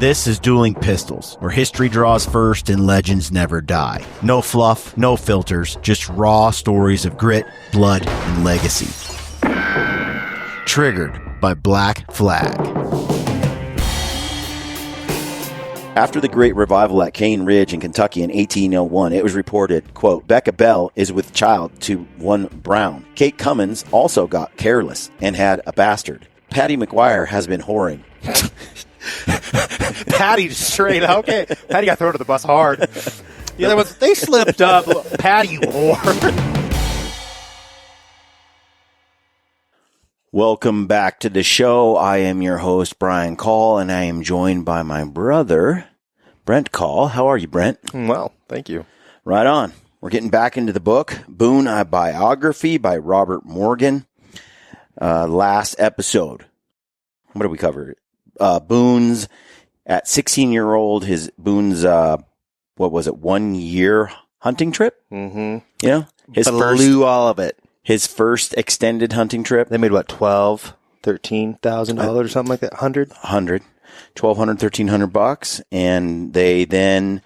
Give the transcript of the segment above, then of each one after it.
This is Dueling Pistols, where history draws first and legends never die. No fluff, no filters, just raw stories of grit, blood, and legacy. Triggered by Black Flag. After the Great Revival at Cane Ridge in Kentucky in 1801, it was reported, quote, Becca Bell is with child to one Brown. Kate Cummins also got careless and had a bastard. Patty McGuire has been whoring. Patty straight up. Okay. Patty got thrown to the bus hard. The other ones, they slipped up. Patty whore. Welcome back to the show. I am your host, Brian Call, and I am joined by my brother, Brent Call. How are you, Brent? Well, thank you. Right on. We're getting back into the book, Boone, a biography by Robert Morgan. Last episode. What did we cover? Boone's at 16-year-old, Boone's 1 year hunting trip? Mm-hmm. You know? Blew all of it. His first extended hunting trip. They made what, $13,000 or something like that? 100? 100. $1,200, $1,300. And they then,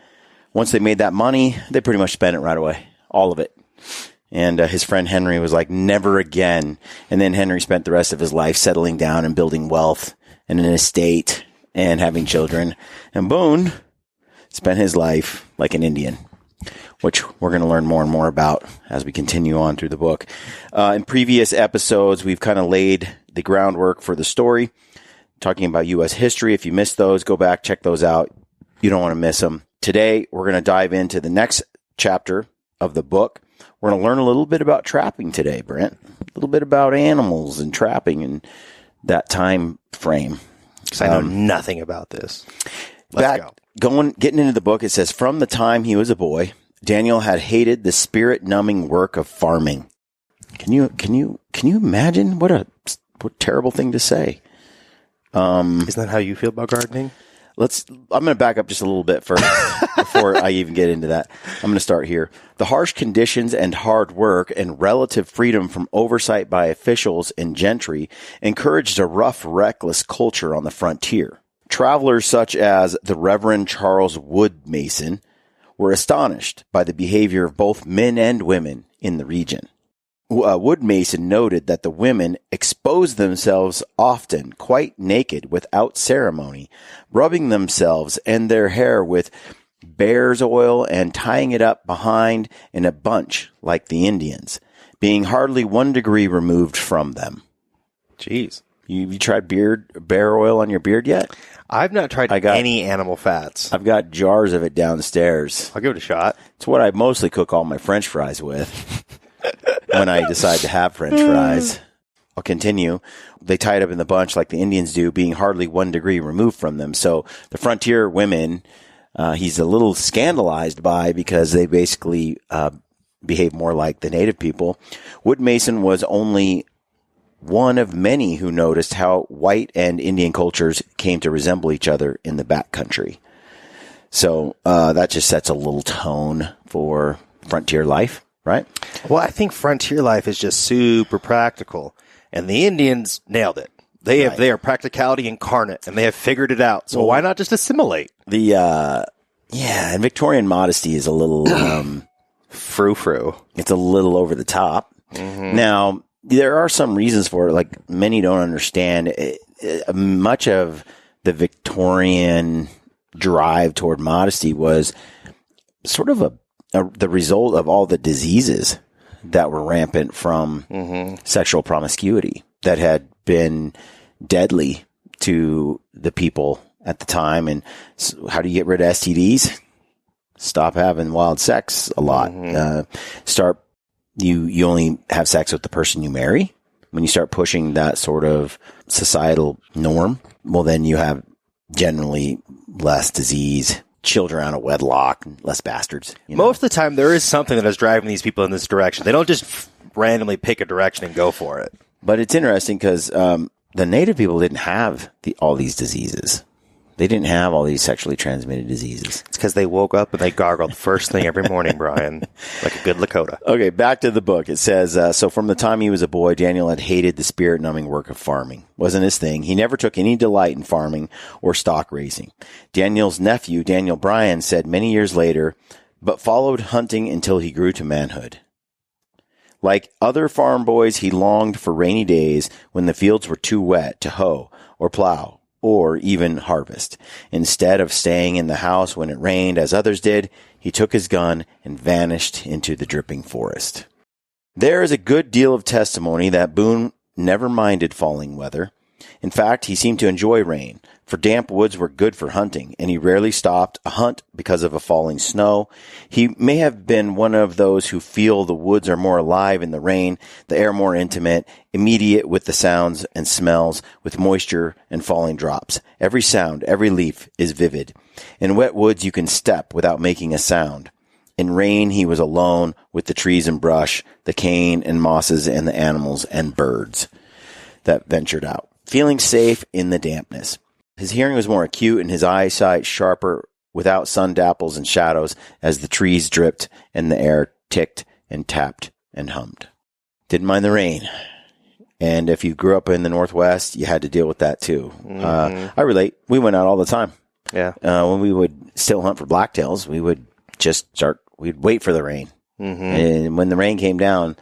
once they made that money, they pretty much spent it right away. All of it. And his friend Henry was like, never again. And then Henry spent the rest of his life settling down and building wealth and an estate and having children. And Boone spent his life like an Indian, which we're going to learn more and more about as we continue on through the book. In previous episodes, we've kind of laid the groundwork for the story, talking about U.S. history. If you missed those, go back, check those out. You don't want to miss them. Today, we're going to dive into the next chapter of the book. We're going to learn a little bit about trapping today, Brent. A little bit about animals and trapping and that time frame. Because I know nothing about this. Let's Getting into the book, it says, from the time he was a boy, Daniel had hated the spirit-numbing work of farming. Can you imagine what terrible thing to say? Isn't that how you feel about gardening? I'm going to back up just a little bit first before I even get into that. I'm going to start here. The harsh conditions and hard work and relative freedom from oversight by officials and gentry encouraged a rough, reckless culture on the frontier. Travelers such as the Reverend Charles Wood Mason were astonished by the behavior of both men and women in the region. Wood Mason noted that the women exposed themselves often quite naked without ceremony, rubbing themselves and their hair with bear's oil and tying it up behind in a bunch like the Indians, being hardly 1 degree removed from them. Jeez. You tried bear oil on your beard yet? I've not tried any animal fats. I've got jars of it downstairs. I'll give it a shot. It's what I mostly cook all my French fries with when I decide to have French fries. I'll continue. They tie it up in the bunch like the Indians do, being hardly 1 degree removed from them. So the frontier women, he's a little scandalized by because they basically behave more like the native people. Wood Mason was only one of many who noticed how white and Indian cultures came to resemble each other in the backcountry. So that just sets a little tone for frontier life, right? Well, I think frontier life is just super practical, and the Indians nailed it. They are practicality incarnate, and they have figured it out. So why not just assimilate? And Victorian modesty is a little frou-frou. It's a little over the top. Mm-hmm. Now, there are some reasons for it. Like, many don't understand. Much of the Victorian drive toward modesty was sort of the result of all the diseases that were rampant from sexual promiscuity that had been deadly to the people at the time. And so how do you get rid of STDs? Stop having wild sex a lot. You only have sex with the person you marry. When you start pushing that sort of societal norm, well, then you have generally less disease, children out of wedlock, less bastards. Most of the time, there is something that is driving these people in this direction. They don't just randomly pick a direction and go for it. But it's interesting because the native people didn't have all these diseases. They didn't have all these sexually transmitted diseases. It's because they woke up and they gargled first thing every morning, Brian, like a good Lakota. Okay, back to the book. It says, so from the time he was a boy, Daniel had hated the spirit-numbing work of farming. Wasn't his thing. He never took any delight in farming or stock raising. Daniel's nephew, Daniel Bryan, said many years later, but followed hunting until he grew to manhood. Like other farm boys, he longed for rainy days when the fields were too wet to hoe or plow or even harvest. Instead of staying in the house when it rained, as others did, he took his gun and vanished into the dripping forest. There is a good deal of testimony that Boone never minded falling weather. In fact, he seemed to enjoy rain, for damp woods were good for hunting, and he rarely stopped a hunt because of a falling snow. He may have been one of those who feel the woods are more alive in the rain, the air more intimate, immediate with the sounds and smells, with moisture and falling drops. Every sound, every leaf is vivid. In wet woods you can step without making a sound. In rain he was alone with the trees and brush, the cane and mosses and the animals and birds that ventured out, feeling safe in the dampness. His hearing was more acute and his eyesight sharper without sun dapples and shadows as the trees dripped and the air ticked and tapped and hummed. Didn't mind the rain. And if you grew up in the Northwest, you had to deal with that too. I relate. We went out all the time. Yeah. When we would still hunt for blacktails, we would we'd wait for the rain. And when the rain came down,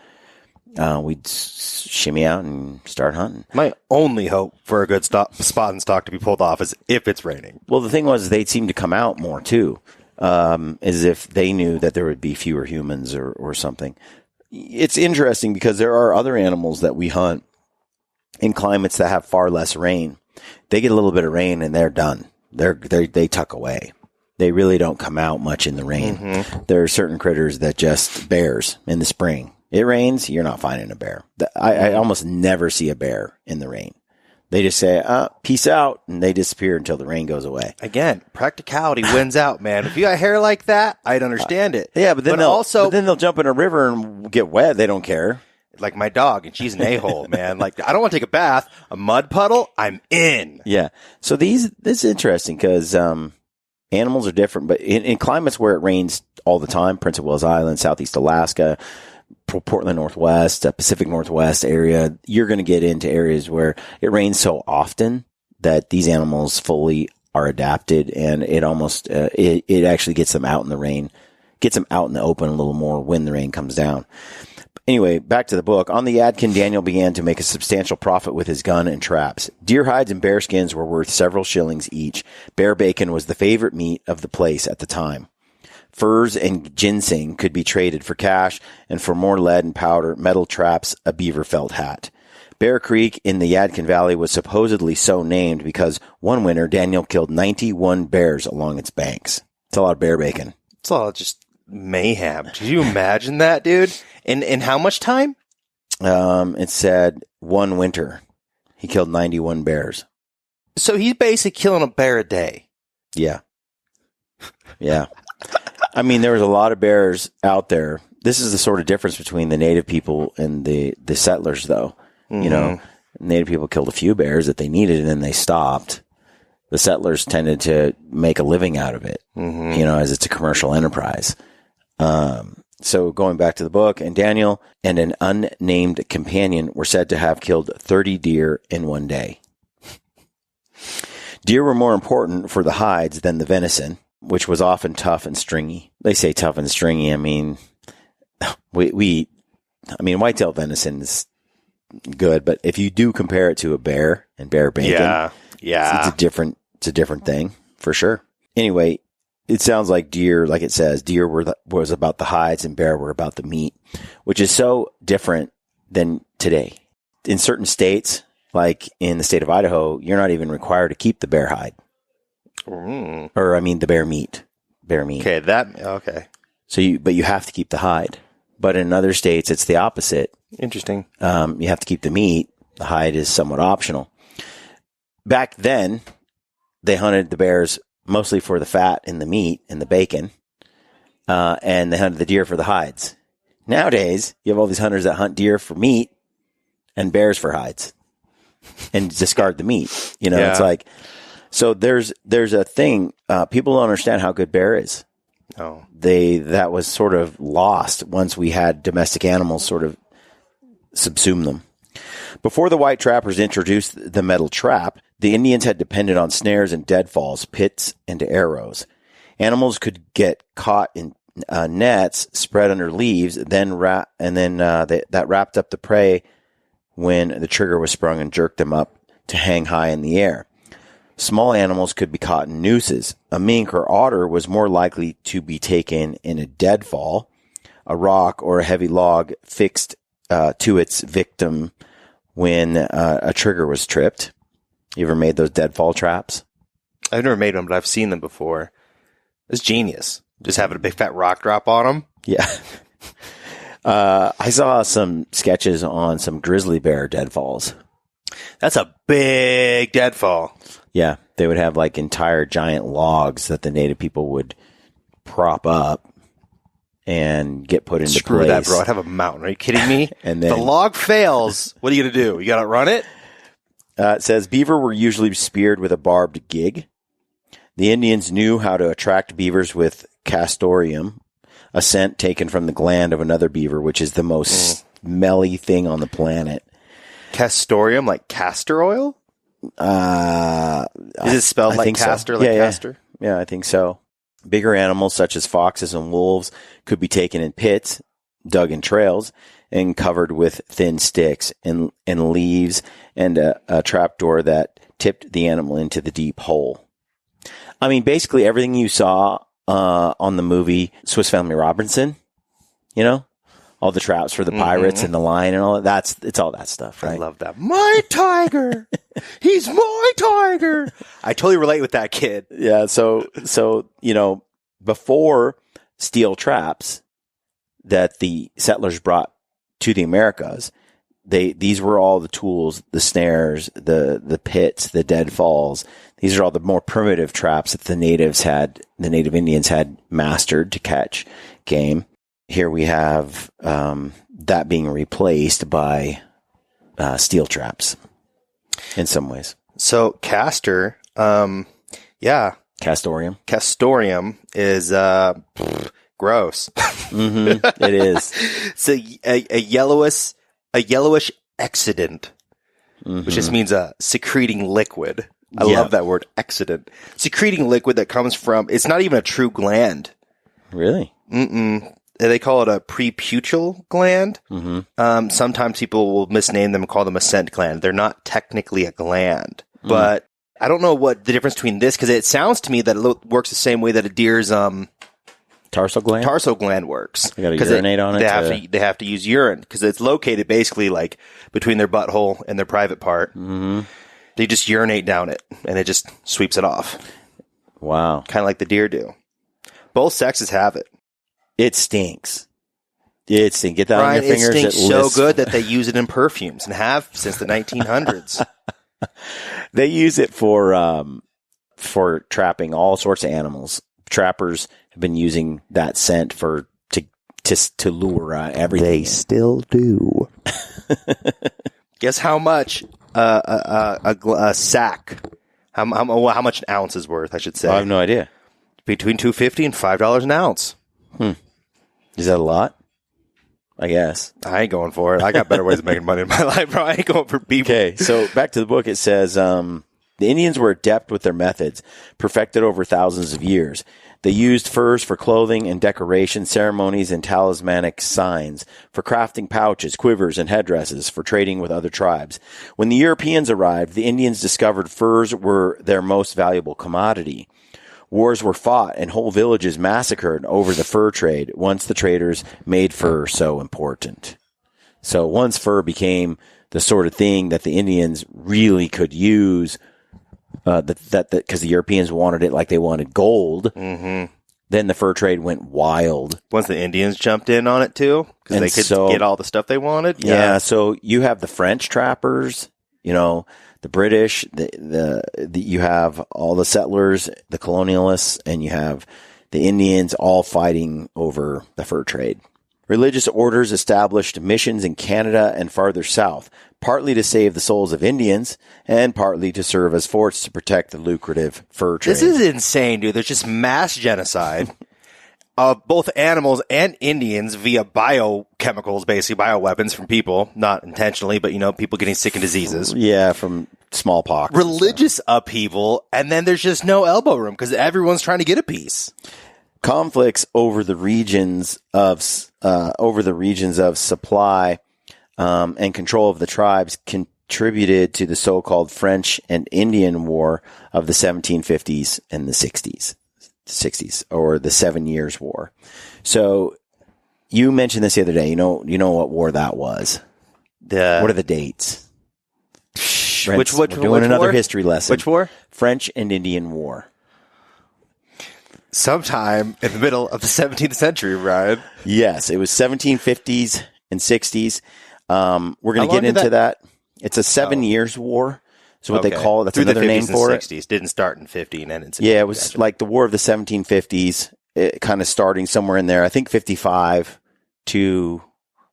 we'd shimmy out and start hunting. My only hope for a good spot and stock to be pulled off is if it's raining. Well, the thing was, they'd seem to come out more too, as if they knew that there would be fewer humans or something. It's interesting because there are other animals that we hunt in climates that have far less rain. They get a little bit of rain and they're done. They tuck away. They really don't come out much in the rain. There are certain critters that just bears in the spring. It rains, you're not finding a bear. I almost never see a bear in the rain. They just say, peace out, and they disappear until the rain goes away. Again, practicality wins out, man. If you got hair like that, I'd understand it. Yeah, but then they'll jump in a river and get wet. They don't care. Like my dog, and she's an a-hole, man. Like, I don't want to take a bath. A mud puddle, I'm in. Yeah. So this is interesting because animals are different, but in climates where it rains all the time, Prince of Wales Island, Southeast Alaska, Portland Northwest, Pacific Northwest area, you're going to get into areas where it rains so often that these animals fully are adapted, and it almost it actually gets them out in the rain, gets them out in the open a little more when the rain comes down. Anyway, back to the book. On the Yadkin, Daniel began to make a substantial profit with his gun and traps. Deer hides and bear skins were worth several shillings each. Bear bacon was the favorite meat of the place at the time. Furs and ginseng could be traded for cash, and for more lead and powder, metal traps, a beaver felt hat. Bear Creek in the Yadkin Valley was supposedly so named because one winter Daniel killed 91 bears along its banks. It's a lot of bear bacon. It's all just mayhem. Could you imagine that, dude? In how much time? It said one winter. He killed 91 bears. So he's basically killing a bear a day. Yeah. Yeah. I mean, there was a lot of bears out there. This is the sort of difference between the native people and the settlers, though. You know, native people killed a few bears that they needed, and then they stopped. The settlers tended to make a living out of it, you know, as it's a commercial enterprise. So going back to the book, and Daniel and an unnamed companion were said to have killed 30 deer in one day. Deer were more important for the hides than the venison, which was often tough and stringy. They say tough and stringy. I mean, whitetail venison is good, but if you do compare it to a bear and bear bacon, it's a different thing for sure. Anyway, it sounds like deer, like it says, deer was about the hides and bear were about the meat, which is so different than today. In certain states, like in the state of Idaho, you're not even required to keep the bear hide. Or, I mean, the bear meat. Okay. So you have to keep the hide. But in other states, it's the opposite. Interesting. You have to keep the meat. The hide is somewhat optional. Back then, they hunted the bears mostly for the fat and the meat and the bacon. And they hunted the deer for the hides. Nowadays, you have all these hunters that hunt deer for meat and bears for hides and discard the meat. You know, It's like, So there's a thing, people don't understand how good bear is. Oh, That was sort of lost once we had domestic animals sort of subsume them. Before the white trappers introduced the metal trap, the Indians had depended on snares and deadfalls, pits, and arrows. Animals could get caught in nets spread under leaves, that wrapped up the prey when the trigger was sprung and jerked them up to hang high in the air. Small animals could be caught in nooses. A mink or otter was more likely to be taken in a deadfall, a rock or a heavy log fixed to its victim when a trigger was tripped. You ever made those deadfall traps? I've never made them, but I've seen them before. It's genius. Just having a big fat rock drop on them. Yeah. I saw some sketches on some grizzly bear deadfalls. That's a big deadfall. Yeah. They would have like entire giant logs that the native people would prop up and get put into Screw place. that, bro. I'd have a mountain. Are you kidding me? And then if the log fails, what are you going to do? You got to run it? It says beaver were usually speared with a barbed gig. The Indians knew how to attract beavers with castoreum, a scent taken from the gland of another beaver, which is the most smelly thing on the planet. Castoreum, like castor oil? Is it spelled like castor, so. castor? Yeah, I think so. Bigger animals such as foxes and wolves could be taken in pits, dug in trails, and covered with thin sticks and leaves and a trapdoor that tipped the animal into the deep hole. I mean, basically everything you saw on the movie Swiss Family Robinson, all the traps for the pirates and the lion and all that. It's all that stuff, right? I love that. My tiger! He's my tiger! I totally relate with that kid. Yeah, so before steel traps that the settlers brought to the Americas, these were all the tools, the snares, the pits, the deadfalls. These are all the more primitive traps that the native Indians had mastered to catch game. Here we have that being replaced by steel traps in some ways. So castor, Castoreum is gross. It is. It's a yellowish exudant, which just means a secreting liquid. I love that word, exudant. Secreting liquid that comes from, it's not even a true gland. Really? They call it a preputial gland. Sometimes people will misname them and call them a scent gland. They're not technically a gland. But I don't know what the difference between this, because it sounds to me that it works the same way that a deer's tarsal gland works. They got to urinate on it. They have to use urine because it's located basically like between their butthole and their private part. They just urinate down it, and it just sweeps it off. Wow. Kind of like the deer do. Both sexes have it. It stinks. Get that on your fingers. It stinks so good that they use it in perfumes and have since the 1900s. They use it for trapping all sorts of animals. Trappers have been using that scent to lure everything. They still do. Guess how much a sack? How much an ounce is worth? I should say. I have no idea. Between $2.50 and $5 an ounce. Is that a lot? I guess. I ain't going for it. I got better ways of making money in my life, bro. I ain't going for beef. Okay, so back to the book. It says the Indians were adept with their methods, perfected over thousands of years. They used furs for clothing and decoration, ceremonies, and talismanic signs, for crafting pouches, quivers, and headdresses, for trading with other tribes. When the Europeans arrived, the Indians discovered furs were their most valuable commodity. Wars were fought and whole villages massacred over the fur trade once the traders made fur so important. So once fur became the sort of thing that the Indians really could use, because the Europeans wanted it like they wanted gold, then the fur trade went wild. Once the Indians jumped in on it too, because they could get all the stuff they wanted. Yeah, so you have the French trappers, the British, you have all the settlers, the colonialists, and you have the Indians all fighting over the fur trade. Religious orders established missions in Canada and farther south. partly to save the souls of Indians and partly to serve as forts to protect the lucrative fur trade. This is insane, dude. There's just mass genocide of both animals and Indians via biochemicals, basically bioweapons from people, not intentionally, but, people getting sick and diseases. Yeah, from smallpox. Religious upheaval, and then there's just no elbow room because everyone's trying to get a piece. Conflicts over the regions of supply and control of the tribes contributed to the so-called French and Indian War of the 1750s and the 60s, or the 7 Years' War. So you mentioned this the other day. You know what war that was? What are the dates? Which we're doing another war? history lesson. Which war? French and Indian War. Sometime in the middle of the 17th century, Ryan. Yes, it was 1750s and 60s. We're going to get into that. It's a 7 Years' War. That's what they call it. That's Through another the 50s name for and it. 60s. Didn't start in 50 and end in 60. Yeah, it was like the War of the 1750s, kind of starting somewhere in there. I think 55 to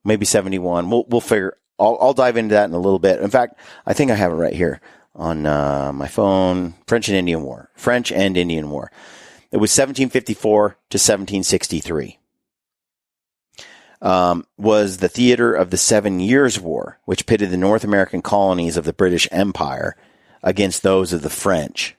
maybe 71. We'll figure. I'll dive into that in a little bit. In fact, I think I have it right here on my phone. French and Indian War. It was 1754 to 1763. Was the theater of the 7 Years' War, which pitted the North American colonies of the British Empire against those of the French,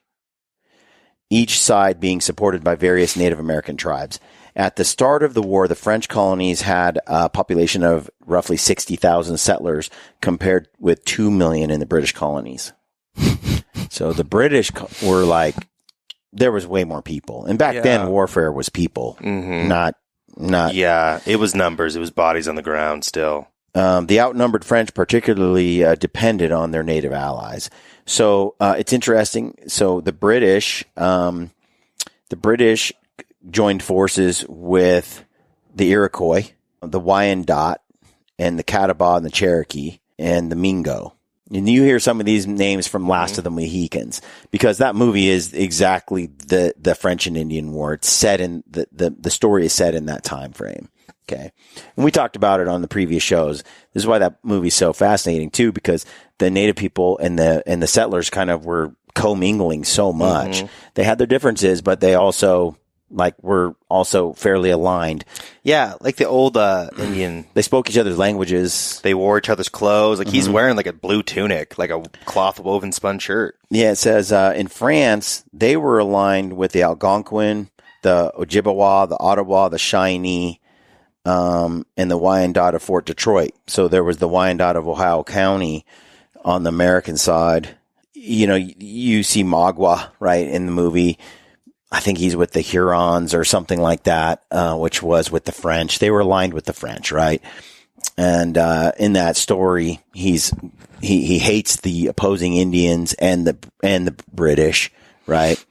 each side being supported by various Native American tribes. At the start of the war, the French colonies had a population of roughly 60,000 settlers compared with 2 million in the British colonies. So the British were like, there was way more people. And back then, warfare was people, not. Yeah, it was numbers. It was bodies on the ground still. The outnumbered French particularly depended on their native allies. So it's interesting. So the British joined forces with the Iroquois, the Wyandot, and the Catawba and the Cherokee, and the Mingo. And you hear some of these names from Last of the Mohicans, because that movie is exactly the French and Indian War. It's set in the story is set in that time frame. Okay. And we talked about it on the previous shows. This is why that movie's so fascinating too, because the native people and the settlers kind of were commingling so much. They had their differences, but they also were also fairly aligned. Yeah, like the old Indian. They spoke each other's languages. They wore each other's clothes. Like he's wearing like a blue tunic, like a cloth woven spun shirt. Yeah, it says in France, they were aligned with the Algonquin, the Ojibwa, the Ottawa, the Shawnee, and the Wyandot of Fort Detroit. So there was the Wyandot of Ohio County on the American side. You see Magua, right, in the movie. I think he's with the Hurons or something like that, which was with the French. They were aligned with the French, right? And in that story, he hates the opposing Indians and the British, right?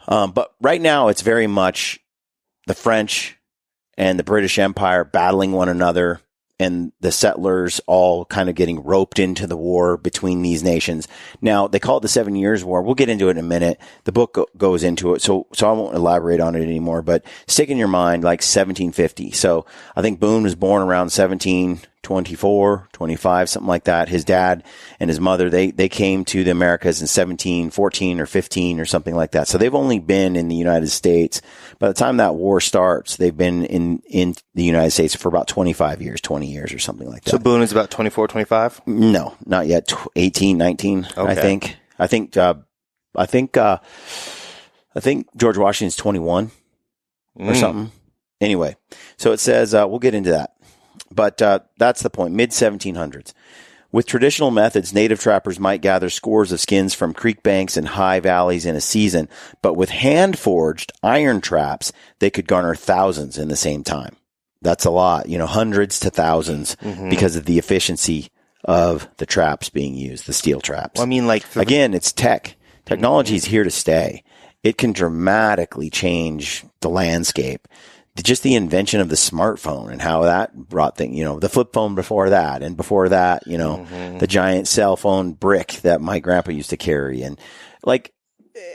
But right now, it's very much the French and the British Empire battling one another, and the settlers all kind of getting roped into the war between these nations. Now, they call it the 7 Years' War. We'll get into it in a minute. The book goes into it, so I won't elaborate on it anymore, but stick in your mind like 1750. So I think Boone was born around 1724, 25, something like that. His dad and his mother, they came to the Americas in 1714 or 15 or something like that. So they've only been in the United States. By the time that war starts, they've been in the United States for about 25 years, 20 years or something like that. So Boone is about 24, 25? No, not yet. 18, 19, okay. I think George Washington's 21 or something. Anyway, so it says, we'll get into that. But that's the point, mid-1700s. With traditional methods, native trappers might gather scores of skins from creek banks and high valleys in a season, but with hand-forged iron traps, they could garner thousands in the same time. That's a lot, hundreds to thousands, because of the efficiency of the traps being used, the steel traps. Well, I mean, again, it's tech. Technology is here to stay. It can dramatically change the landscape. Just the invention of the smartphone and how that brought things, the flip phone before that, and before that, the giant cell phone brick that my grandpa used to carry. And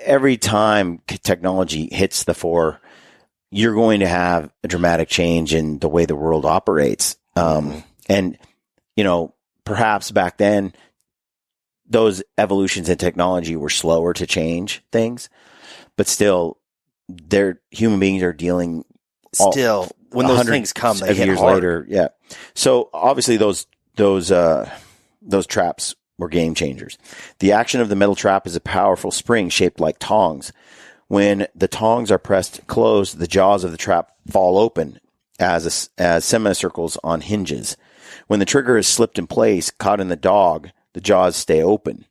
every time technology hits the fore, you're going to have a dramatic change in the way the world operates. And, perhaps back then, those evolutions in technology were slower to change things, but still, human beings are dealing. Still, when those things come, they hit years hard. later, yeah. So obviously, those traps were game changers. The action of the metal trap is a powerful spring shaped like tongs. When the tongs are pressed closed, the jaws of the trap fall open as semicircles on hinges. When the trigger is slipped in place, caught in the dog, the jaws stay open.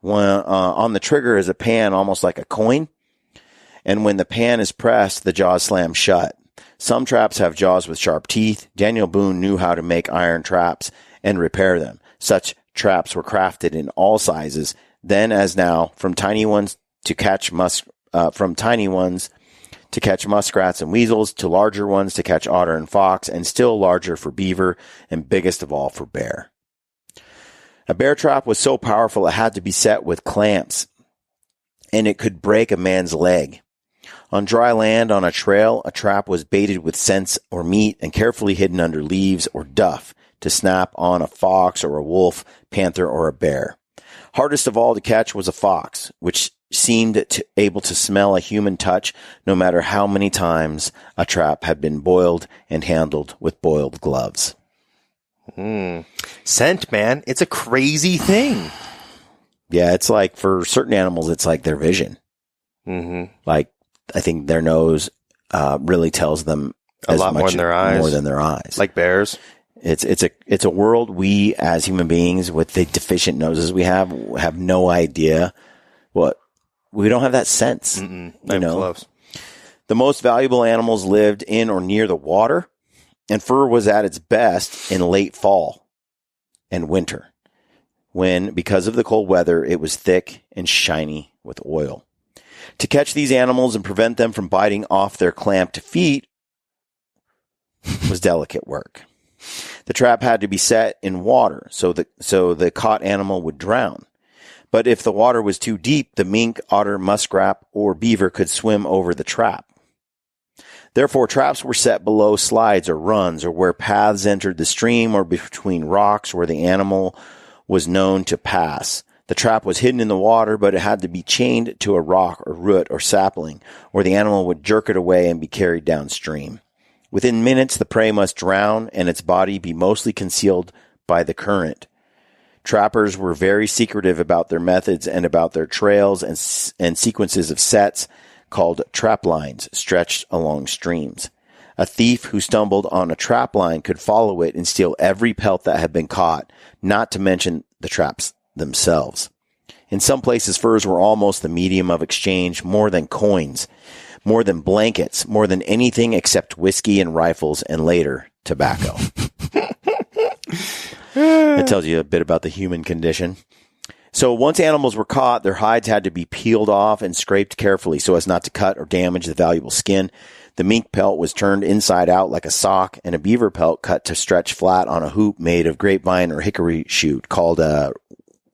When on the trigger is a pan almost like a coin, and when the pan is pressed, the jaws slam shut. Some traps have jaws with sharp teeth. Daniel Boone knew how to make iron traps and repair them. Such traps were crafted in all sizes, then as now, from tiny ones to catch muskrats and weasels, to larger ones to catch otter and fox, and still larger for beaver, and biggest of all for bear. A bear trap was so powerful it had to be set with clamps, and it could break a man's leg. On dry land, on a trail, a trap was baited with scents or meat and carefully hidden under leaves or duff to snap on a fox or a wolf, panther, or a bear. Hardest of all to catch was a fox, which seemed able to smell a human touch no matter how many times a trap had been boiled and handled with boiled gloves. Scent, man. It's a crazy thing. Yeah, it's like for certain animals, it's like their vision. Mm-hmm. Like, I think their nose really tells them a lot more than their eyes. More than their eyes. Like bears. It's a world we as human beings with the deficient noses we have no idea what we don't have that sense. Not even close. The most valuable animals lived in or near the water, and fur was at its best in late fall and winter, when, because of the cold weather, it was thick and shiny with oil. To catch these animals and prevent them from biting off their clamped feet was delicate work. The trap had to be set in water so the caught animal would drown. But if the water was too deep, the mink, otter, muskrat, or beaver could swim over the trap. Therefore, traps were set below slides or runs, or where paths entered the stream, or between rocks where the animal was known to pass. The trap was hidden in the water, but it had to be chained to a rock or root or sapling, or the animal would jerk it away and be carried downstream. Within minutes, the prey must drown and its body be mostly concealed by the current. Trappers were very secretive about their methods and about their trails and sequences of sets called trap lines stretched along streams. A thief who stumbled on a trap line could follow it and steal every pelt that had been caught, not to mention the traps themselves. In some places, furs were almost the medium of exchange, more than coins, more than blankets, more than anything except whiskey and rifles, and later, tobacco. It tells you a bit about the human condition. So once animals were caught, their hides had to be peeled off and scraped carefully so as not to cut or damage the valuable skin. The mink pelt was turned inside out like a sock, and a beaver pelt cut to stretch flat on a hoop made of grapevine or hickory shoot called a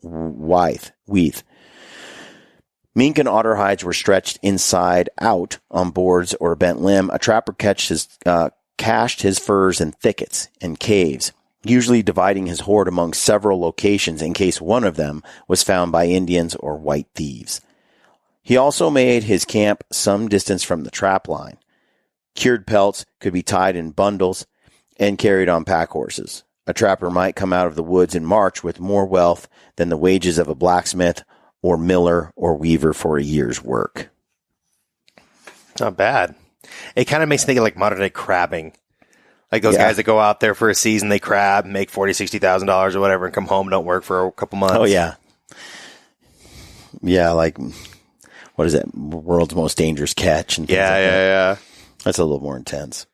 withe. Mink and otter hides were stretched inside out on boards or a bent limb. A trapper cached his furs in thickets and caves, usually dividing his hoard among several locations in case one of them was found by Indians or white thieves. He also made his camp some distance from the trap line. Cured pelts could be tied in bundles and carried on pack horses. A trapper might come out of the woods in March with more wealth than the wages of a blacksmith or miller or weaver for a year's work. Not bad. It kind of makes me think of like modern day crabbing. Like those guys that go out there for a season, they crab, make $40,000, $60,000 or whatever, and come home, don't work for a couple months. Oh, yeah. Yeah, like, what is it? World's most dangerous catch. And things like that. Yeah. That's a little more intense.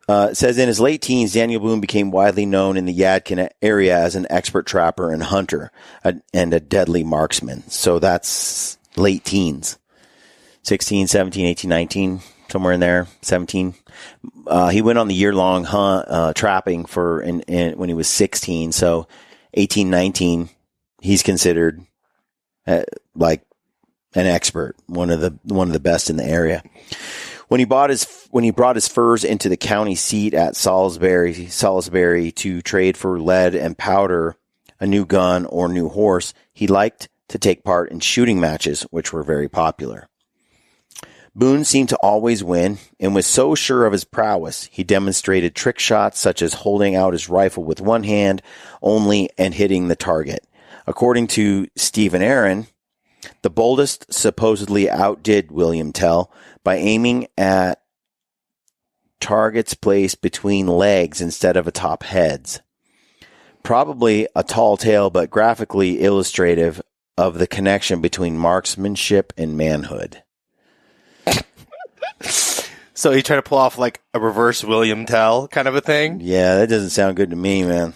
It says in his late teens, Daniel Boone became widely known in the Yadkin area as an expert trapper and hunter and a deadly marksman. So that's late teens. 16, 17, 18, 19, somewhere in there, 17. He went on the year-long hunt, trapping when he was 16. So 18, 19, he's considered like an expert, one of the best in the area. When he brought his furs into the county seat at Salisbury to trade for lead and powder a new gun, or new horse, he liked to take part in shooting matches, which were very popular. Boone seemed to always win and was so sure of his prowess, he demonstrated trick shots such as holding out his rifle with one hand only and hitting the target. According to Stephen Aaron, the boldest supposedly outdid William Tell by aiming at targets placed between legs instead of atop heads. Probably a tall tale, but graphically illustrative of the connection between marksmanship and manhood. So you try to pull off like a reverse William Tell kind of a thing? Yeah, that doesn't sound good to me, man.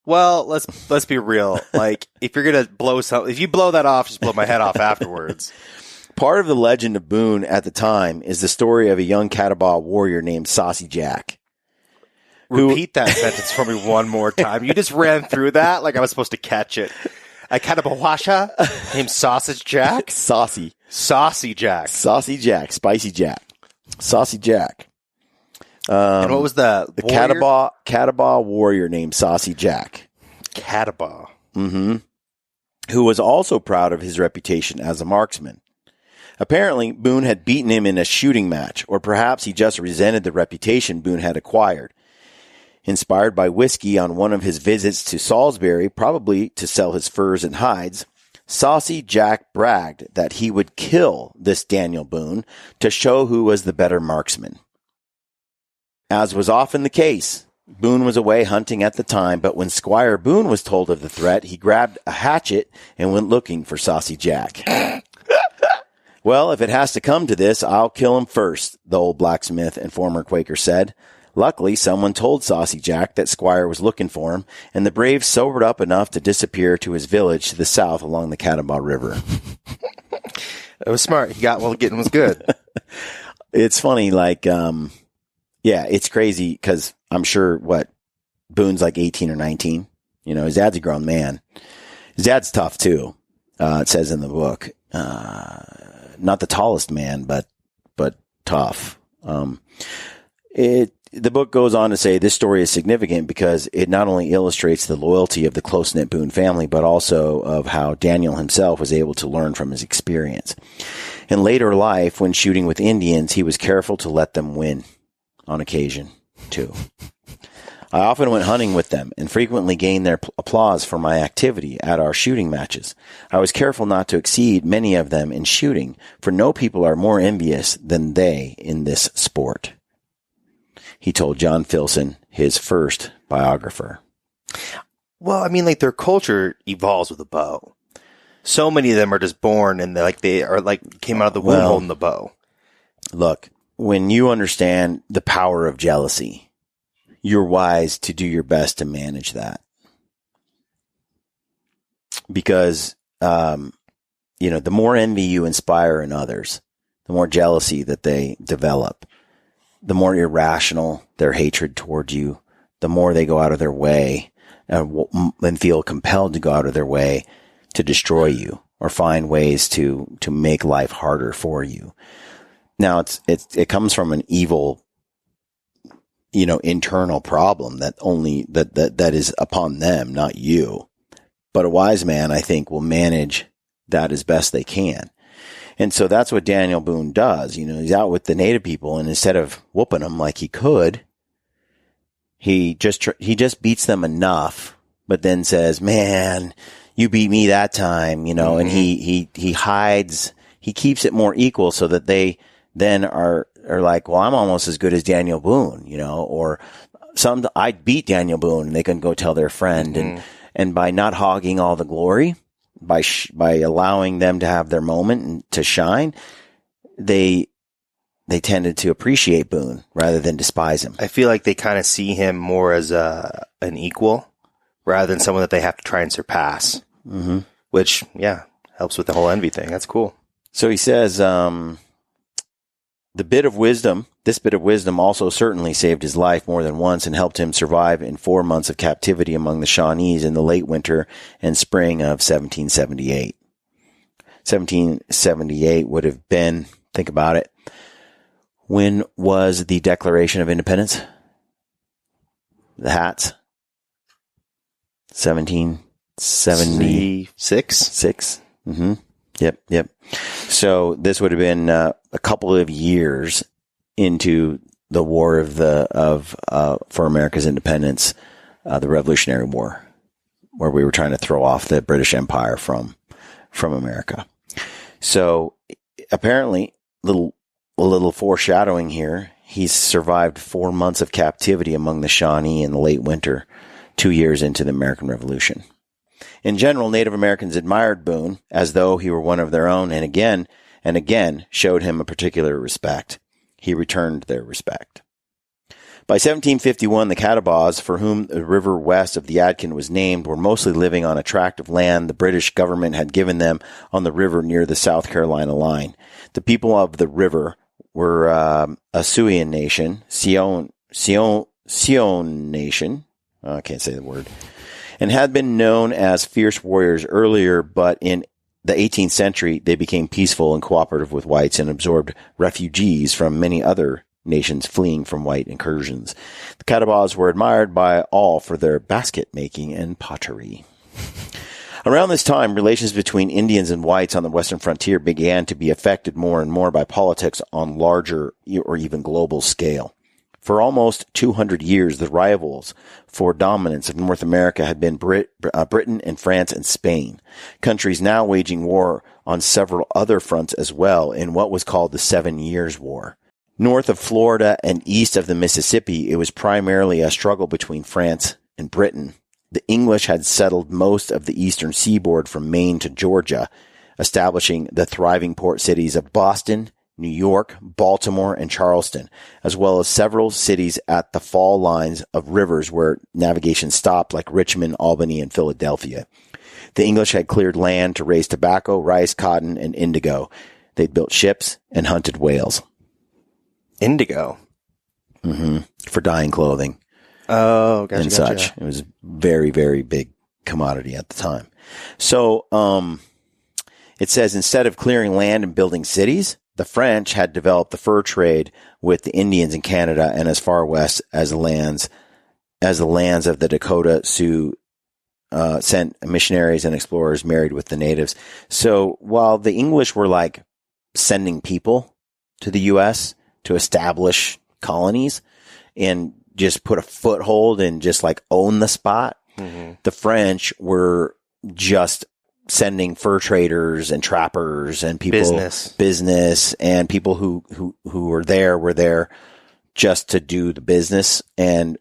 Well, let's be real. Like, if you're gonna blow something, if you blow that off, just blow my head off afterwards. Part of the legend of Boone at the time is the story of a young Catawba warrior named Saucy Jack. Repeat that sentence for me one more time. You just ran through that like I was supposed to catch it. A Catawba named Sausage Jack? Saucy Jack. Saucy Jack. Spicy Jack. Saucy Jack. And what was the Catawba warrior named Saucy Jack. Catawba. Mm-hmm. Who was also proud of his reputation as a marksman. Apparently, Boone had beaten him in a shooting match, or perhaps he just resented the reputation Boone had acquired. Inspired by whiskey on one of his visits to Salisbury, probably to sell his furs and hides, Saucy Jack bragged that he would kill this Daniel Boone to show who was the better marksman. As was often the case, Boone was away hunting at the time, but when Squire Boone was told of the threat, he grabbed a hatchet and went looking for Saucy Jack. Well, if it has to come to this, I'll kill him first, the old blacksmith and former Quaker said. Luckily, someone told Saucy Jack that Squire was looking for him, and the brave sobered up enough to disappear to his village to the south along the Catawba River. It was smart. He got while getting was good. It's funny, like, yeah, it's crazy because I'm sure, Boone's like 18 or 19. You know, his dad's a grown man. His dad's tough, too, it says in the book. Not the tallest man, but tough. The book goes on to say this story is significant because it not only illustrates the loyalty of the close-knit Boone family, but also of how Daniel himself was able to learn from his experience. In later life, when shooting with Indians, he was careful to let them win on occasion, too. I often went hunting with them and frequently gained their applause for my activity at our shooting matches. I was careful not to exceed many of them in shooting, for no people are more envious than they in this sport. He told John Filson, his first biographer. Well, I mean, like, their culture evolves with a bow. So many of them are just born and they are like came out of the womb holding the bow. Look, when you understand the power of jealousy, you're wise to do your best to manage that. Because, the more envy you inspire in others, the more jealousy that they develop, the more irrational their hatred towards you, the more they go out of their way and feel compelled to go out of their way to destroy you or find ways to make life harder for you. Now it comes from an evil, internal problem that only that is upon them, not you. But a wise man, I think, will manage that as best they can. And so that's what Daniel Boone does. He's out with the native people, and instead of whooping them like he could, he just beats them enough, but then says, "Man, you beat me that time," mm-hmm. And he hides, he keeps it more equal so that they then are like, well, I'm almost as good as Daniel Boone, or I beat Daniel Boone, and they can go tell their friend, mm-hmm. and by not hogging all the glory, by allowing them to have their moment and to shine, they tended to appreciate Boone rather than despise him. I feel like they kind of see him more as an equal rather than someone that they have to try and surpass, mm-hmm. which, helps with the whole envy thing. That's cool. So he says, this bit of wisdom also certainly saved his life more than once and helped him survive in 4 months of captivity among the Shawnees in the late winter and spring of 1778. 1778 would have been, think about it, when was the Declaration of Independence? The hats? 17. 76. Mm-hmm. Yep. So this would have been a couple of years into the war for America's independence, the Revolutionary War, where we were trying to throw off the British Empire from America. So apparently, a little foreshadowing here. He's survived 4 months of captivity among the Shawnee in the late winter, 2 years into the American Revolution. In general, Native Americans admired Boone as though he were one of their own, and again showed him a particular respect. He returned their respect. By 1751, the Catawbas, for whom the river west of the Yadkin was named, were mostly living on a tract of land the British government had given them on the river near the South Carolina line. The people of the river were a Sioux nation, Sion nation, I can't say the word, and had been known as fierce warriors earlier, but in the 18th century, they became peaceful and cooperative with whites and absorbed refugees from many other nations fleeing from white incursions. The Catawbas were admired by all for their basket making and pottery. Around this time, relations between Indians and whites on the western frontier began to be affected more and more by politics on larger or even global scale. For almost 200 years, the rivals for dominance of North America had been Britain and France and Spain, countries now waging war on several other fronts as well in what was called the 7 Years' War. North of Florida and east of the Mississippi, it was primarily a struggle between France and Britain. The English had settled most of the eastern seaboard from Maine to Georgia, establishing the thriving port cities of Boston, New York, Baltimore, and Charleston, as well as several cities at the fall lines of rivers where navigation stopped, like Richmond, Albany, and Philadelphia. The English had cleared land to raise tobacco, rice, cotton, and indigo. They'd built ships and hunted whales. Indigo? Mm-hmm. For dyeing clothing. Oh, gotcha. And such. It was a very, very big commodity at the time. So, it says instead of clearing land and building cities, the French had developed the fur trade with the Indians in Canada and as far west as the lands of the Dakota Sioux sent missionaries and explorers married with the natives. So while the English were like sending people to the U.S. to establish colonies and just put a foothold and just like own the spot, the French were just sending fur traders and trappers and people business and people who were there just to do the business and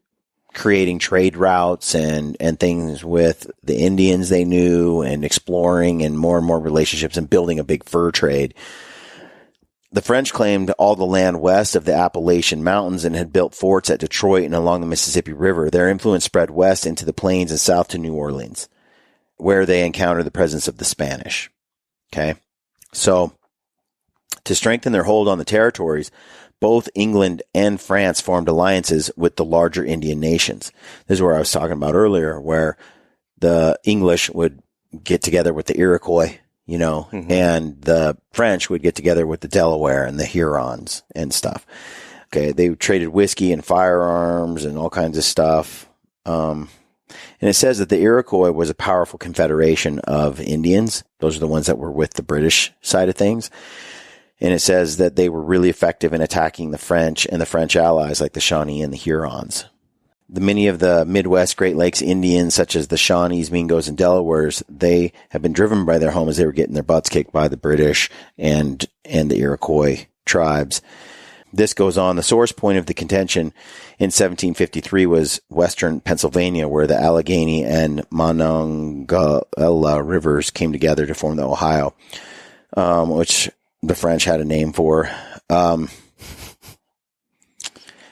creating trade routes and things with the Indians they knew and exploring and more relationships and building a big fur trade. The French claimed all the land west of the Appalachian Mountains and had built forts at Detroit and along the Mississippi River. Their influence spread west into the plains and south to New Orleans, where they encountered the presence of the Spanish. Okay. So to strengthen their hold on the territories, both England and France formed alliances with the larger Indian nations. This is where I was talking about earlier, where the English would get together with the Iroquois, and the French would get together with the Delaware and the Hurons and stuff. Okay. They traded whiskey and firearms and all kinds of stuff. And it says that the Iroquois was a powerful confederation of Indians. Those are the ones that were with the British side of things. And it says that they were really effective in attacking the French and the French allies like the Shawnee and the Hurons. Many of the Midwest Great Lakes Indians, such as the Shawnees, Mingos, and Delawares, they have been driven by their home as they were getting their butts kicked by the British and the Iroquois tribes. This goes on. The source point of the contention in 1753 was western Pennsylvania, where the Allegheny and Monongahela rivers came together to form the Ohio, which the French had a name for.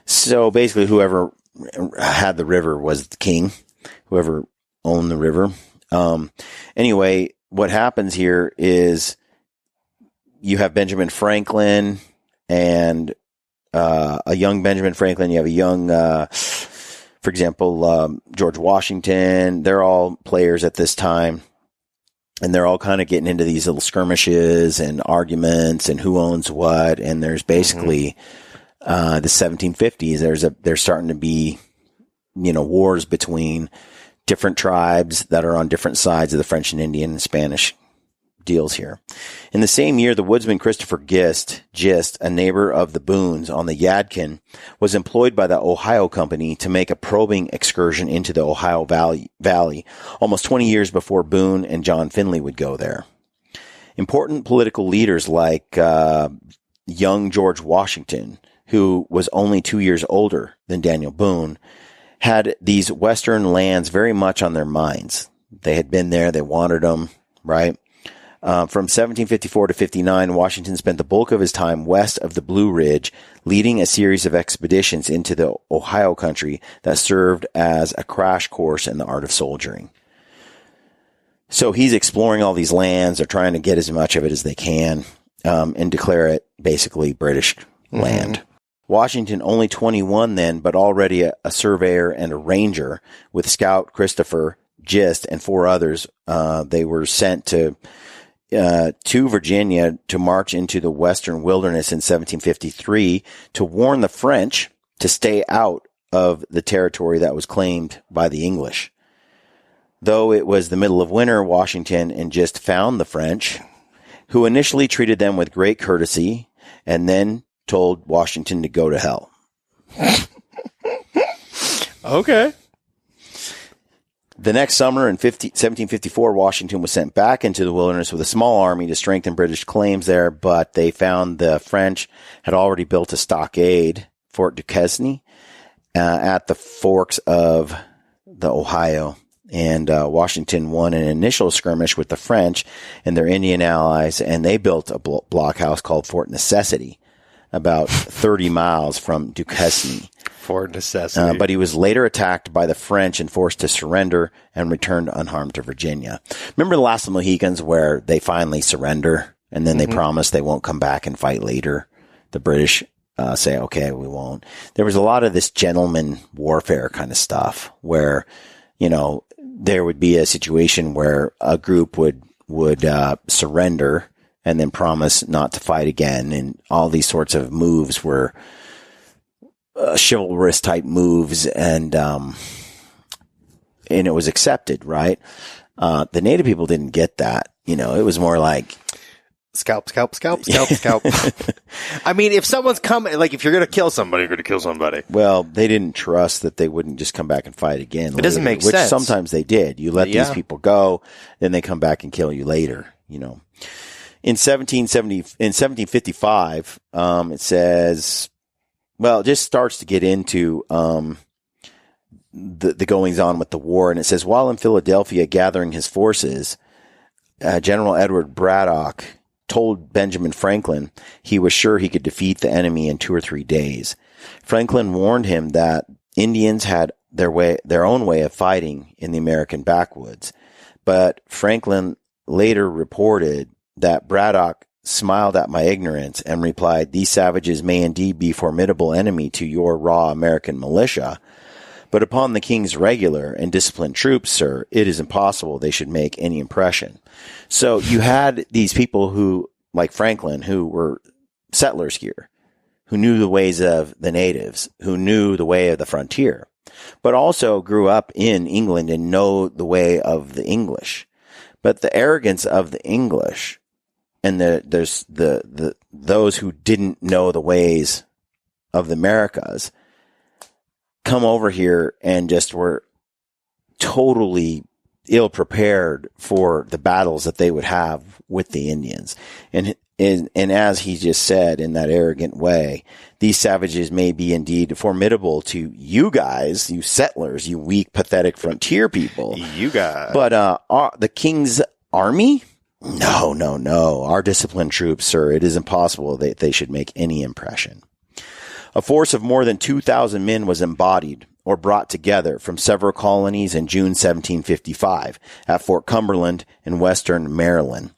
So basically, whoever had the river was the king, whoever owned the river. Anyway, what happens here is you have Benjamin Franklin and a young Benjamin Franklin. You have a young, for example, George Washington. They're all players at this time. And they're all kind of getting into these little skirmishes and arguments and who owns what. And there's basically the 1750s. There's starting to be, wars between different tribes that are on different sides of the French and Indian and Spanish deals here. In the same year, the woodsman Christopher Gist, a neighbor of the Boones on the Yadkin, was employed by the Ohio Company to make a probing excursion into the Ohio Valley, almost 20 years before Boone and John Finley would go there. Important political leaders like young George Washington, who was only 2 years older than Daniel Boone, had these western lands very much on their minds. They had been there, they wanted them, right? From 1754 to 59, Washington spent the bulk of his time west of the Blue Ridge, leading a series of expeditions into the Ohio country that served as a crash course in the art of soldiering. So he's exploring all these lands. They're trying to get as much of it as they can and declare it basically British land. Washington, only 21 then, but already a surveyor and a ranger, with Scout Christopher Gist and 4 others. They were sent to Virginia to march into the western wilderness in 1753 to warn the French to stay out of the territory that was claimed by the English. Though it was the middle of winter, Washington and Gist found the French, who initially treated them with great courtesy and then told Washington to go to hell. Okay. The next summer in 1754, Washington was sent back into the wilderness with a small army to strengthen British claims there, but they found the French had already built a stockade, Fort Duquesne, at the forks of the Ohio. And Washington won an initial skirmish with the French and their Indian allies, and they built a blockhouse called Fort Necessity, about 30 miles from Duquesne. For necessity. But he was later attacked by the French and forced to surrender and returned unharmed to Virginia. Remember the Last of the Mohicans where they finally surrender and then they promise they won't come back and fight later? The British say, okay, we won't. There was a lot of this gentleman warfare kind of stuff where, you know, there would be a situation where a group would surrender and then promise not to fight again. And all these sorts of moves were chivalrous type moves, and it was accepted, right? The Native people didn't get that. You know, it was more like scalp. I mean, if someone's coming, like if you're going to kill somebody, you're going to kill somebody. Well, they didn't trust that they wouldn't just come back and fight again. It doesn't make sense. Which sometimes they did. You let these people go, then they come back and kill you later, you know. In 1755, it says, well, it just starts to get into the goings on with the war. And it says, while in Philadelphia gathering his forces, General Edward Braddock told Benjamin Franklin he was sure he could defeat the enemy in 2 or 3 days. Franklin warned him that Indians had their own way of fighting in the American backwoods. But Franklin later reported that Braddock smiled at my ignorance and replied, "These savages may indeed be formidable enemy to your raw American militia, but upon the king's regular and disciplined troops, sir, it is impossible they should make any impression." So you had these people who, like Franklin, who were settlers here, who knew the ways of the natives, who knew the way of the frontier, but also grew up in England and know the way of the English. But the arrogance of the English and there's those who didn't know the ways of the Americas come over here and just were totally ill prepared for the battles that they would have with the Indians. And as he just said in that arrogant way, these savages may be indeed formidable to you guys, you settlers, you weak, pathetic frontier people. You guys. But the king's army? No. Our disciplined troops, sir, it is impossible that they should make any impression. A force of more than 2,000 men was embodied or brought together from several colonies in June 1755 at Fort Cumberland in western Maryland.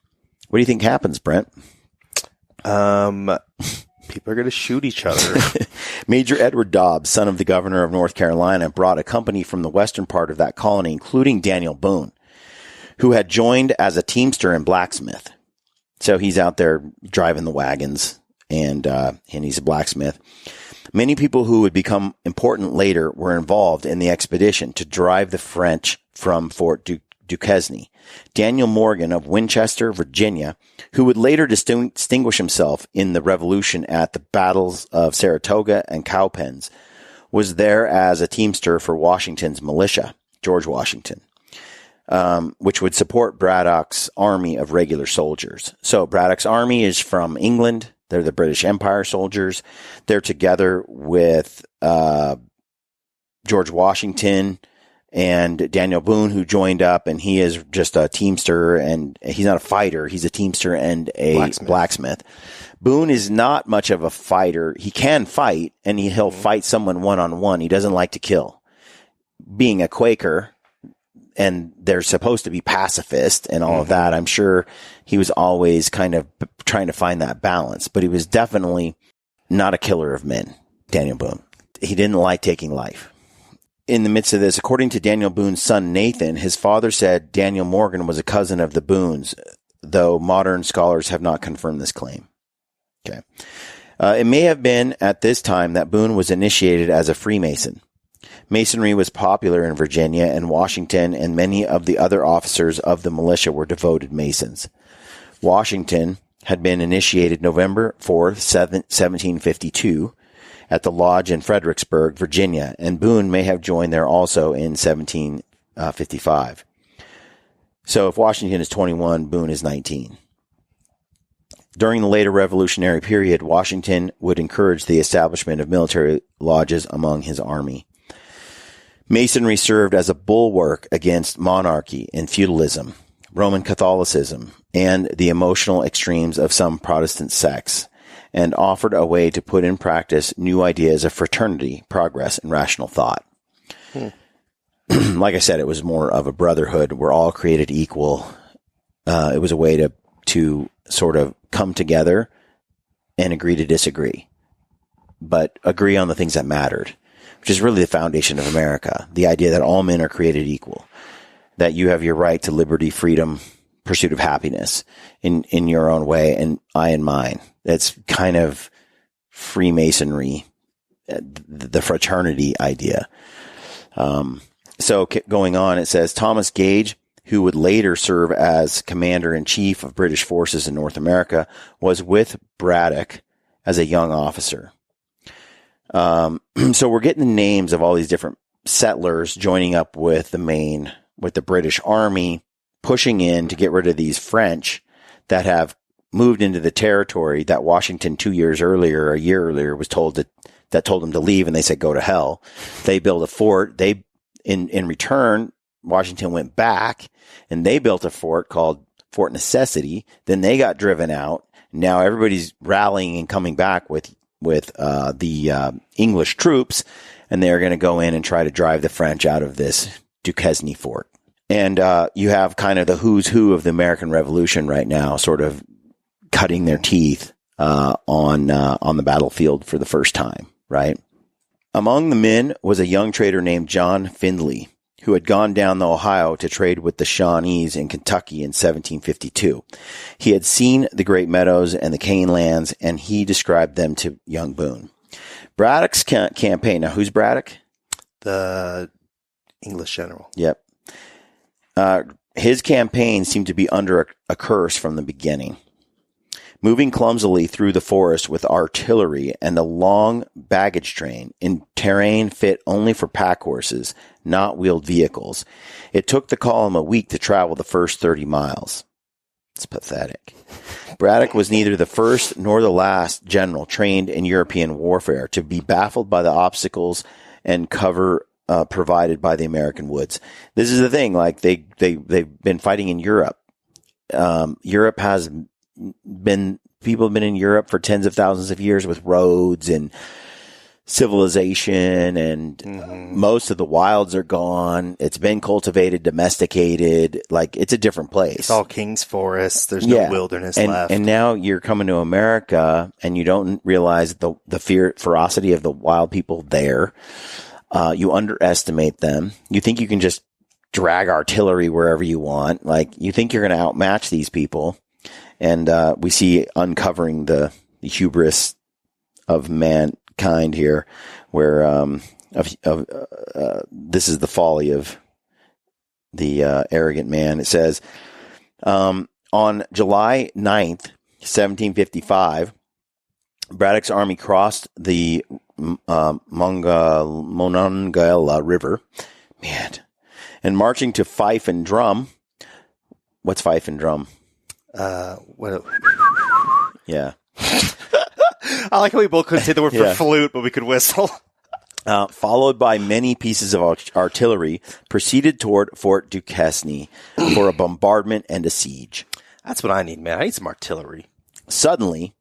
What do you think happens, Brent? People are going to shoot each other. Major Edward Dobbs, son of the governor of North Carolina, brought a company from the western part of that colony, including Daniel Boone, who had joined as a teamster and blacksmith. So he's out there driving the wagons, and he's a blacksmith. Many people who would become important later were involved in the expedition to drive the French from Fort Duquesne. Daniel Morgan of Winchester, Virginia, who would later distinguish himself in the Revolution at the battles of Saratoga and Cowpens, was there as a teamster for Washington's militia, George Washington, which would support Braddock's army of regular soldiers. So Braddock's army is from England. They're the British Empire soldiers. They're together with George Washington and Daniel Boone, who joined up, and he is just a teamster, and he's not a fighter. He's a teamster and a blacksmith. Boone is not much of a fighter. He can fight, and he'll fight someone one-on-one. He doesn't like to kill. Being a Quaker, and they're supposed to be pacifist and all of that, I'm sure he was always kind of trying to find that balance. But he was definitely not a killer of men, Daniel Boone. He didn't like taking life. In the midst of this, according to Daniel Boone's son Nathan, his father said Daniel Morgan was a cousin of the Boones, though modern scholars have not confirmed this claim. Okay. It may have been at this time that Boone was initiated as a Freemason. Masonry was popular in Virginia, and Washington and many of the other officers of the militia were devoted Masons. Washington had been initiated November 4th, 1752, at the lodge in Fredericksburg, Virginia, and Boone may have joined there also in 1755. So if Washington is 21, Boone is 19. During the later Revolutionary period, Washington would encourage the establishment of military lodges among his army. Masonry served as a bulwark against monarchy and feudalism, Roman Catholicism, and the emotional extremes of some Protestant sects, and offered a way to put in practice new ideas of fraternity, progress, and rational thought. Like I said, it was more of a brotherhood. We're all created equal. It was a way to sort of come together and agree to disagree, but agree on the things that mattered, which is really the foundation of America. The idea that all men are created equal, that you have your right to liberty, freedom, pursuit of happiness in your own way, and I in mine. It's kind of Freemasonry, the fraternity idea. So going on, it says Thomas Gage, who would later serve as commander-in-chief of British forces in North America, was with Braddock as a young officer. So we're getting the names of all these different settlers joining up with the British Army, pushing in to get rid of these French that have moved into the territory that Washington a year earlier was told that told them to leave, and they said, go to hell. They built a fort. In return, Washington went back and they built a fort called Fort Necessity. Then they got driven out. Now everybody's rallying and coming back with the English troops, and they're going to go in and try to drive the French out of this Duquesne fort. And you have kind of the who's who of the American Revolution right now, sort of cutting their teeth on the battlefield for the first time, right? Among the men was a young trader named John Findley, who had gone down the Ohio to trade with the Shawnees in Kentucky in 1752. He had seen the great meadows and the cane lands, and he described them to young Boone. Braddock's campaign. Now, who's Braddock? The English general. Yep. His campaign seemed to be under a curse from the beginning. Moving clumsily through the forest with artillery and a long baggage train in terrain fit only for pack horses, not wheeled vehicles, it took the column a week to travel the first 30 miles. It's pathetic. Braddock was neither the first nor the last general trained in European warfare to be baffled by the obstacles and cover provided by the American woods. This is the thing, like they've been fighting in Europe. Europe has people have been in Europe for tens of thousands of years with roads and civilization, and most of the wilds are gone. It's been cultivated, domesticated. Like, it's a different place. It's all king's forests. There's no wilderness left. And now you're coming to America and you don't realize the ferocity of the wild people there. You underestimate them. You think you can just drag artillery wherever you want. Like, you think you're going to outmatch these people. And we see uncovering the hubris of kind here, where this is the folly of the arrogant man. It says, on July 9th, 1755, Braddock's army crossed the Monongahela River, and marching to Fife and Drum. What's Fife and Drum? Yeah. I like how we both couldn't say the word for flute, but we could whistle. Followed by many pieces of artillery, proceeded toward Fort Duquesne for a bombardment and a siege. That's what I need, man. I need some artillery. Suddenly,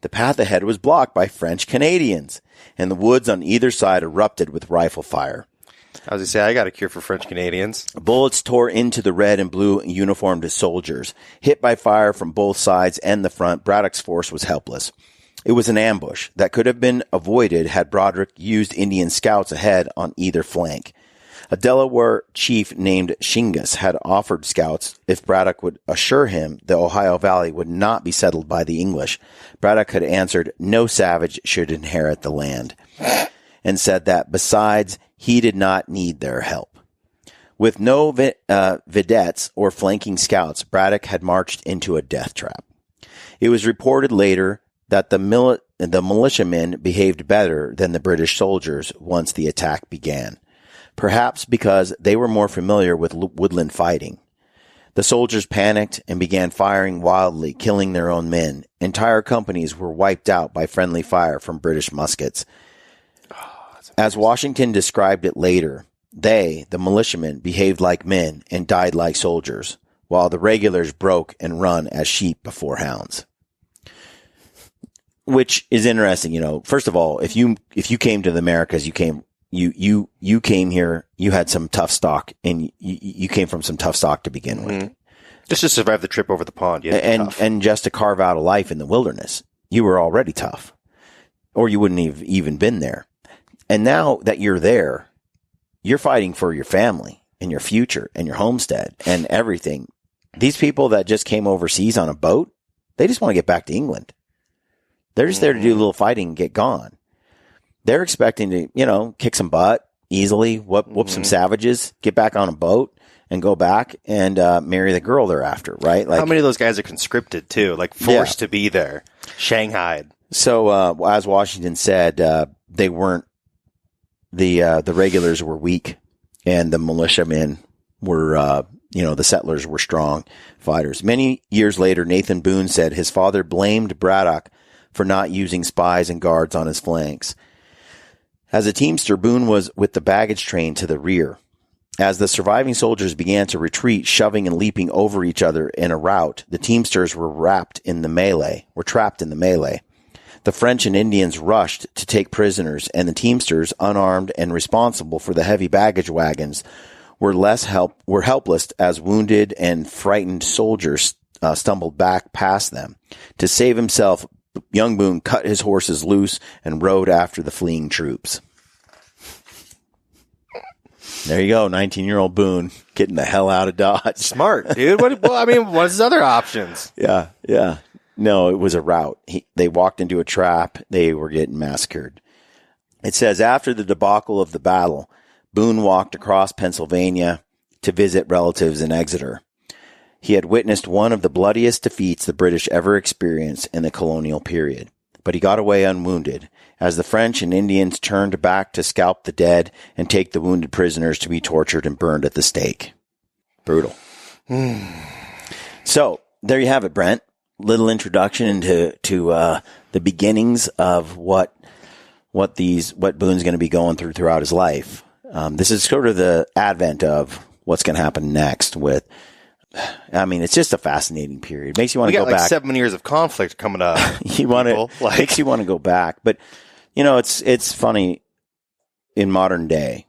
the path ahead was blocked by French Canadians, and the woods on either side erupted with rifle fire. I was going to say, I got a cure for French Canadians. Bullets tore into the red and blue uniformed soldiers. Hit by fire from both sides and the front, Braddock's force was helpless. It was an ambush that could have been avoided had Broderick used Indian scouts ahead on either flank. A Delaware chief named Shingas had offered scouts if Braddock would assure him the Ohio Valley would not be settled by the English. Braddock had answered no savage should inherit the land, and said that besides, he did not need their help. With no vedettes or flanking scouts, Braddock had marched into a death trap. It was reported later that the militiamen behaved better than the British soldiers once the attack began, perhaps because they were more familiar with woodland fighting. The soldiers panicked and began firing wildly, killing their own men. Entire companies were wiped out by friendly fire from British muskets. As Washington described it later, they, the militiamen, behaved like men and died like soldiers, while the regulars broke and run as sheep before hounds. Which is interesting, you know. First of all, if you came to the Americas, you came here, you had some tough stock, and you came from some tough stock to begin with. Just to survive the trip over the pond, and just to carve out a life in the wilderness, you were already tough, or you wouldn't have even been there. And now that you're there, you're fighting for your family and your future and your homestead and everything. These people that just came overseas on a boat, they just want to get back to England. They're just there to do a little fighting and get gone. They're expecting to, you know, kick some butt easily, whoop some savages, get back on a boat and go back and marry the girl they're after, right? Like, how many of those guys are conscripted too? Like forced to be there, shanghaied. So as Washington said, they weren't. The regulars were weak, and the militiamen were, the settlers were strong fighters. Many years later, Nathan Boone said his father blamed Braddock for not using spies and guards on his flanks. As a teamster, Boone was with the baggage train to the rear. As the surviving soldiers began to retreat, shoving and leaping over each other in a rout, the teamsters were trapped in the melee. The French and Indians rushed to take prisoners, and the teamsters, unarmed and responsible for the heavy baggage wagons, were helpless as wounded and frightened soldiers stumbled back past them. To save himself, young Boone cut his horses loose and rode after the fleeing troops. There you go, 19-year-old Boone getting the hell out of Dodge. Smart, dude. What's his other options? Yeah. No, it was a rout. They walked into a trap. They were getting massacred. It says, after the debacle of the battle, Boone walked across Pennsylvania to visit relatives in Exeter. He had witnessed one of the bloodiest defeats the British ever experienced in the colonial period, but he got away unwounded, as the French and Indians turned back to scalp the dead and take the wounded prisoners to be tortured and burned at the stake. Brutal. So, there you have it, Brent. Little introduction into the beginnings of what Boone's going to be going throughout his life. This is sort of the advent of what's going to happen next with. It's just a fascinating period. Makes you want to go back. 7 years of conflict coming up. Makes you want to go back. But it's funny in modern day.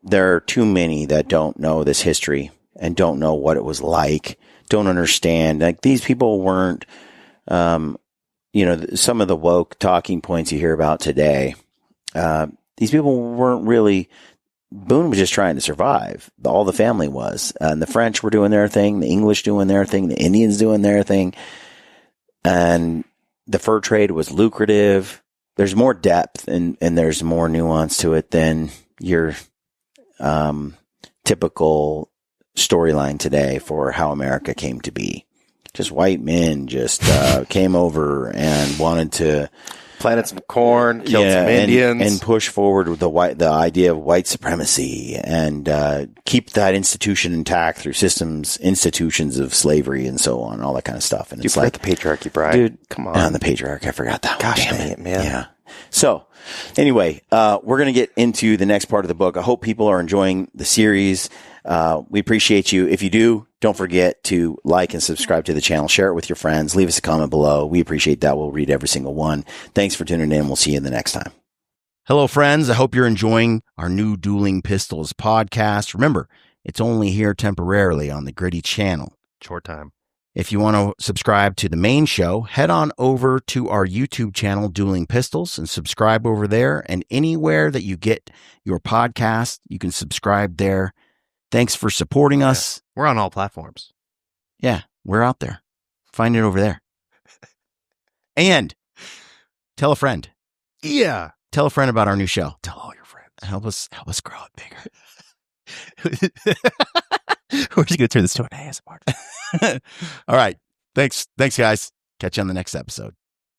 There are too many that don't know this history and don't know what it was like. Don't understand. Like, these people weren't. Some of the woke talking points you hear about today. These people weren't really. Boone was just trying to survive. All the family was. And the French were doing their thing, the English doing their thing, the Indians doing their thing. And the fur trade was lucrative. there's more depth and there's more nuance to it than your typical storyline today for how America came to be. Just white men just came over and wanted to planted some corn, killed some Indians, and push forward with the idea of white supremacy and keep that institution intact through institutions of slavery and so on, all that kind of stuff. And you forgot the patriarchy, Brian. Dude, come on, the patriarch. I forgot that. Gosh, damn it, man. Yeah. So, anyway, we're going to get into the next part of the book. I hope people are enjoying the series. We appreciate you. If you do, don't forget to like and subscribe to the channel. Share it with your friends. Leave us a comment below. We appreciate that. We'll read every single one. Thanks for tuning in. We'll see you the next time. Hello, friends. I hope you're enjoying our new Dueling Pistols podcast. Remember, it's only here temporarily on the Gritty channel. Short time. If you want to subscribe to the main show, head on over to our YouTube channel, Dueling Pistols, and subscribe over there. And anywhere that you get your podcast, you can subscribe there. Thanks for supporting us. We're on all platforms. Yeah, we're out there. Find it over there. And tell a friend. Yeah. Tell a friend about our new show. Tell all your friends. Help us grow it bigger. We're just going to turn this to an ASMR. All right. Thanks, guys. Catch you on the next episode.